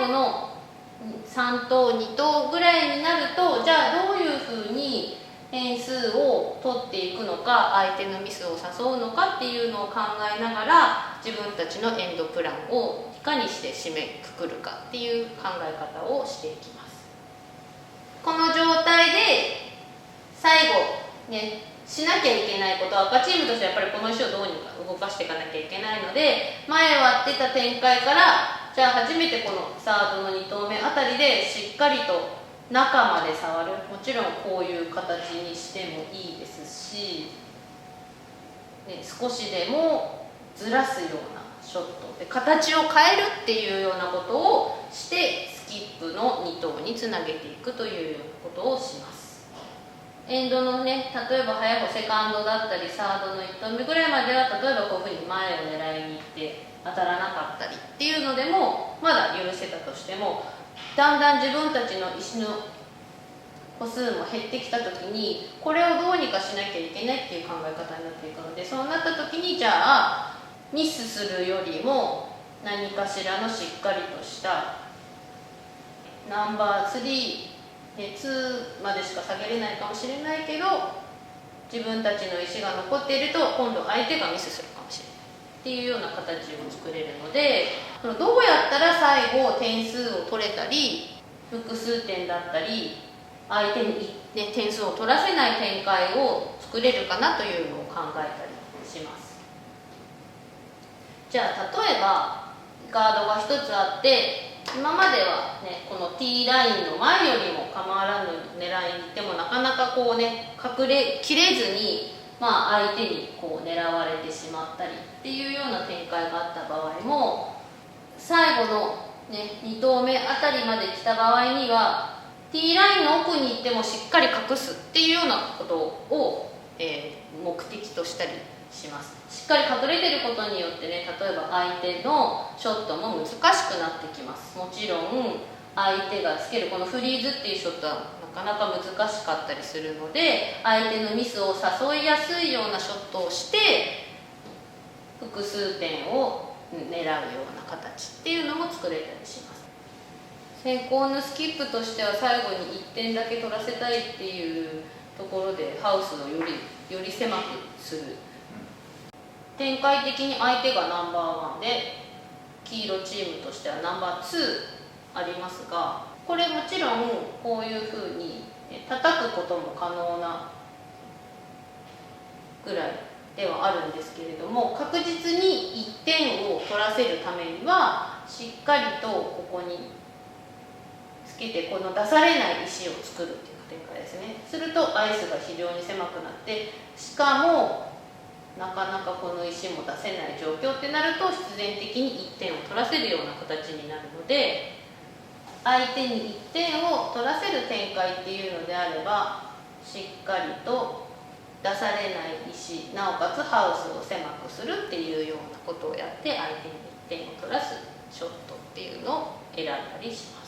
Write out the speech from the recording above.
後の3投2投ぐらいになると、じゃあどういうふうに点数を取っていくのか、相手のミスを誘うのかっていうのを考えながら、自分たちのエンドプランをいかにして締めくくるかっていう考え方をしていきます。この状態で最後ね、しなきゃいけないことは、赤チームとしてはやっぱりこの石をどうにか動かしていかなきゃいけないので、前割ってた展開から、じゃあ初めてこのサードの2投目あたりでしっかりと中まで触る。もちろんこういう形にしてもいいですし、ね、少しでもずらすようなショットで形を変えるっていうようなことをして、スキップの2投につなげていくというようなことをします。エンドのね、例えば早い方セカンドだったりサードの1投目ぐらいまでは、例えばこういうふうに前を狙いに行って当たらなかったりっていうのでもまだ許せたとしても、だんだん自分たちの石の歩数も減ってきた時に、これをどうにかしなきゃいけないっていう考え方になっていくので、そうなった時にじゃあミスするよりも何かしらのしっかりとしたナンバー3、2までしか下げれないかもしれないけど、自分たちの石が残っていると今度相手がミスするかもしれないっていうような形を作れるので、どうやったら最後点数を取れたり複数点だったり相手に、ね、点数を取らせない展開を作れるかなというのを考えたりします。じゃあ例えばガードが1つあって、今まではねこの T ラインの前よりも構わらぬ狙いに行ってもなかなかこうね切れずに、相手にこう狙われてしまったりっていうような展開があった場合も、最後の、ね、2投目あたりまで来た場合には T ラインの奥に行ってもしっかり隠すっていうようなことを、目的としたりします。しっかり隠れてることによってね、例えば相手のショットも難しくなってきます。もちろん相手がつけるこのフリーズっていうショットはなかなか難しかったりするので、相手のミスを誘いやすいようなショットをして複数点を狙うような形っていうのも作れたりします。先行のスキップとしては最後に1点だけ取らせたいっていうところでハウスをより狭くする。展開的に相手がナンバーワンで黄色チームとしてはナンバー2ありますが、これもちろんこういうふうに叩くことも可能なぐらいではあるんですけれども、確実に1点を取らせるためにはしっかりとここにつけて、この出されない石を作るっていう展開ですね。するとアイスが非常に狭くなって、しかもなかなかこの石も出せない状況ってなると、必然的に1点を取らせるような形になるので、相手に1点を取らせる展開っていうのであれば、しっかりと出されない石、なおかつハウスを狭くするっていうようなことをやって、相手に1点を取らすショットっていうのを選んだりします。